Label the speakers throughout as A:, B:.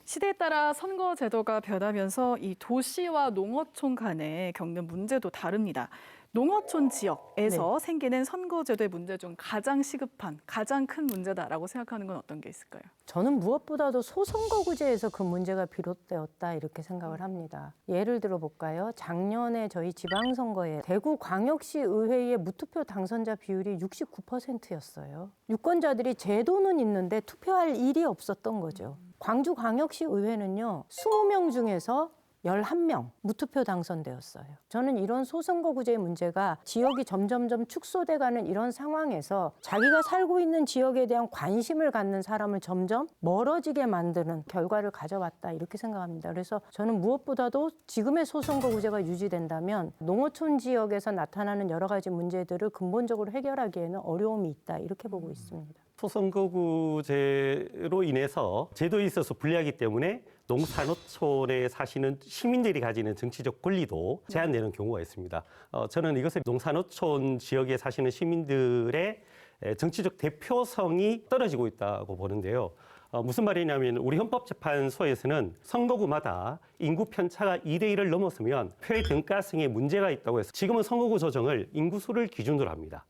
A: 시대에 따라 선거 제도가 변하면서 이 도시와 농어촌 간에 겪는 문제도 다릅니다. 농어촌 지역에서 생기는 선거 제도의 문제 중 가장 시급한, 가장 큰 문제다라고 생각하는 건 어떤 게 있을까요?
B: 저는 무엇보다도 소선거구제에서 그 문제가 비롯되었다 이렇게 생각을 합니다. 예를 들어 볼까요? 작년에 저희 지방선거에 대구광역시 의회의 무투표 당선자 비율이 69%였어요. 유권자들이 제도는 있는데 투표할 일이 없었던 거죠. 광주광역시 의회는요, 20명 중에서 11명 무투표 당선되었어요. 저는 이런 소선거구제의 문제가 지역이 점점점 축소돼가는 이런 상황에서 자기가 살고 있는 지역에 대한 관심을 갖는 사람을 점점 멀어지게 만드는 결과를 가져왔다 이렇게 생각합니다. 그래서 저는 무엇보다도 지금의 소선거구제가 유지된다면 농어촌 지역에서 나타나는 여러 가지 문제들을 근본적으로 해결하기에는 어려움이 있다 이렇게 보고 있습니다.
C: 소선거구제로 인해서 제도에 있어서 불리하기 때문에 농산어촌에 사시는 시민들이 가지는 정치적 권리도 제한되는 경우가 있습니다. 저는 이것을 농산어촌 지역에 사시는 시민들의 정치적 대표성이 떨어지고 있다고 보는데요. 무슨 말이냐면 우리 헌법재판소에서는 선거구마다 인구 편차가 2대1을 넘었으면 표의 등가성에 문제가 있다고 해서 지금은 선거구 조정을 인구수를 기준으로 합니다.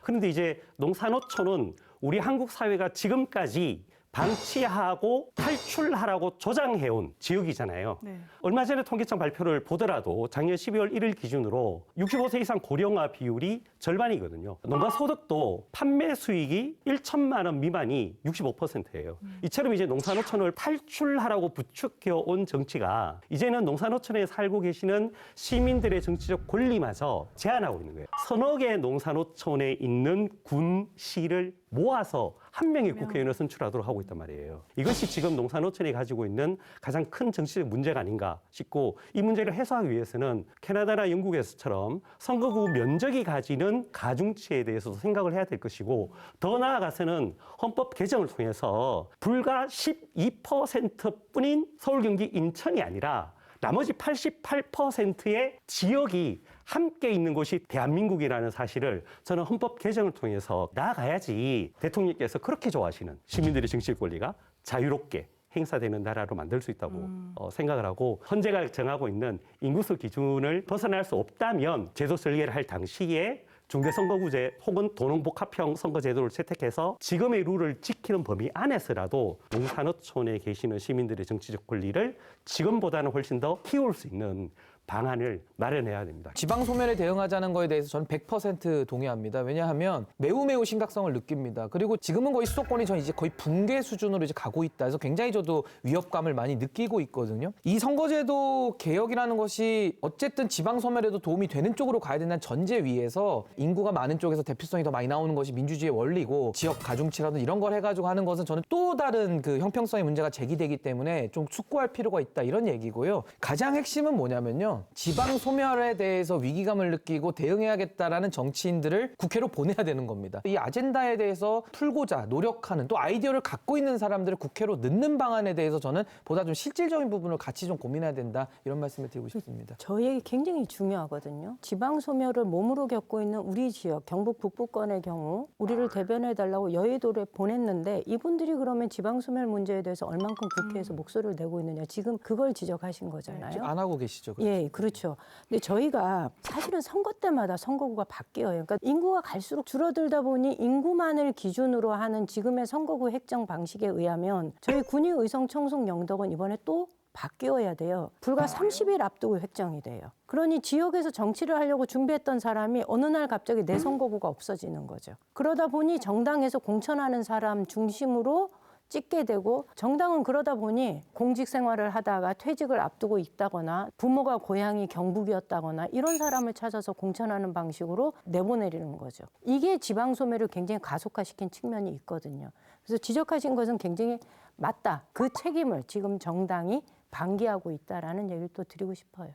C: 그런데 이제 농산어촌은 우리 한국 사회가 지금까지 방치하고 탈출하라고 조장해온 지역이잖아요.
A: 네.
C: 얼마 전에 통계청 발표를 보더라도 작년 12월 1일 기준으로 65세 이상 고령화 비율이 절반이거든요. 농가 소득도 판매 수익이 1천만 원 미만이 65%예요. 이처럼 이제 농산어촌을 탈출하라고 부추겨온 정치가 이제는 농산어촌에 살고 계시는 시민들의 정치적 권리마저 제한하고 있는 거예요. 서너 개 농산어촌에 있는 군, 시를 모아서 한 명의 국회의원을 선출하도록 하고 있단 말이에요. 이것이 지금 농산어촌이 가지고 있는 가장 큰 정치적 문제가 아닌가 싶고, 이 문제를 해소하기 위해서는 캐나다나 영국에서처럼 선거구 면적이 가지는 가중치에 대해서도 생각을 해야 될 것이고, 더 나아가서는 헌법 개정을 통해서 불과 12%뿐인 서울, 경기, 인천이 아니라 나머지 88%의 지역이 함께 있는 곳이 대한민국이라는 사실을 저는 헌법 개정을 통해서 나아가야지 대통령께서 그렇게 좋아하시는 시민들의 정치적 권리가 자유롭게 행사되는 나라로 만들 수 있다고 생각을 하고, 헌재가 정하고 있는 인구수 기준을 벗어날 수 없다면 제도 설계를 할 당시에 중대선거구제 혹은 도농복합형 선거제도를 채택해서 지금의 룰을 지키는 범위 안에서라도 농산어촌에 계시는 시민들의 정치적 권리를 지금보다는 훨씬 더 키울 수 있는 방안을 마련해야 됩니다.
D: 지방 소멸에 대응하자는 거에 대해서 저는 100% 동의합니다. 왜냐하면 매우 심각성을 느낍니다. 그리고 지금은 거의 수도권이 전 이제 거의 붕괴 수준으로 이제 가고 있다. 그래서 굉장히 저도 위협감을 많이 느끼고 있거든요. 이 선거제도 개혁이라는 것이 어쨌든 지방 소멸에도 도움이 되는 쪽으로 가야 된다는 전제 위에서 인구가 많은 쪽에서 대표성이 더 많이 나오는 것이 민주주의의 원리고, 지역 가중치라든지 이런 걸 해가지고 하는 것은 저는 또 다른 그 형평성의 문제가 제기되기 때문에 좀 숙고할 필요가 있다 이런 얘기고요. 가장 핵심은 뭐냐면요, 지방 소멸에 대해서 위기감을 느끼고 대응해야겠다라는 정치인들을 국회로 보내야 되는 겁니다. 이 아젠다에 대해서 풀고자 노력하는, 또 아이디어를 갖고 있는 사람들을 국회로 넣는 방안에 대해서 저는 보다 좀 실질적인 부분을 같이 좀 고민해야 된다, 이런 말씀을 드리고 싶습니다.
B: 저희에게 굉장히 중요하거든요. 지방 소멸을 몸으로 겪고 있는 우리 지역, 경북 북부권의 경우 우리를 대변해달라고 여의도를 보냈는데, 이분들이 그러면 지방 소멸 문제에 대해서 얼만큼 국회에서 목소리를 내고 있느냐, 지금 그걸 지적하신 거잖아요.
D: 지금 안 하고 계시죠? 그렇죠?
B: 예, 그렇죠. 근데 저희가 사실은 선거 때마다 선거구가 바뀌어요. 그러니까 인구가 갈수록 줄어들다 보니 인구만을 기준으로 하는 지금의 선거구 획정 방식에 의하면 저희 군위 의성 청송 영덕은 이번에 또 바뀌어야 돼요. 불과 30일 앞두고 획정이 돼요. 그러니 지역에서 정치를 하려고 준비했던 사람이 어느 날 갑자기 내 선거구가 없어지는 거죠. 그러다 보니 정당에서 공천하는 사람 중심으로 찍게 되고, 정당은 그러다 보니 공직 생활을 하다가 퇴직을 앞두고 있다거나 부모가 고향이 경북이었다거나 이런 사람을 찾아서 공천하는 방식으로 내보내리는 거죠. 이게 지방 소멸을 굉장히 가속화시킨 측면이 있거든요. 그래서 지적하신 것은 굉장히 맞다. 그 책임을 지금 정당이 방기하고 있다라는 얘기를 또 드리고 싶어요.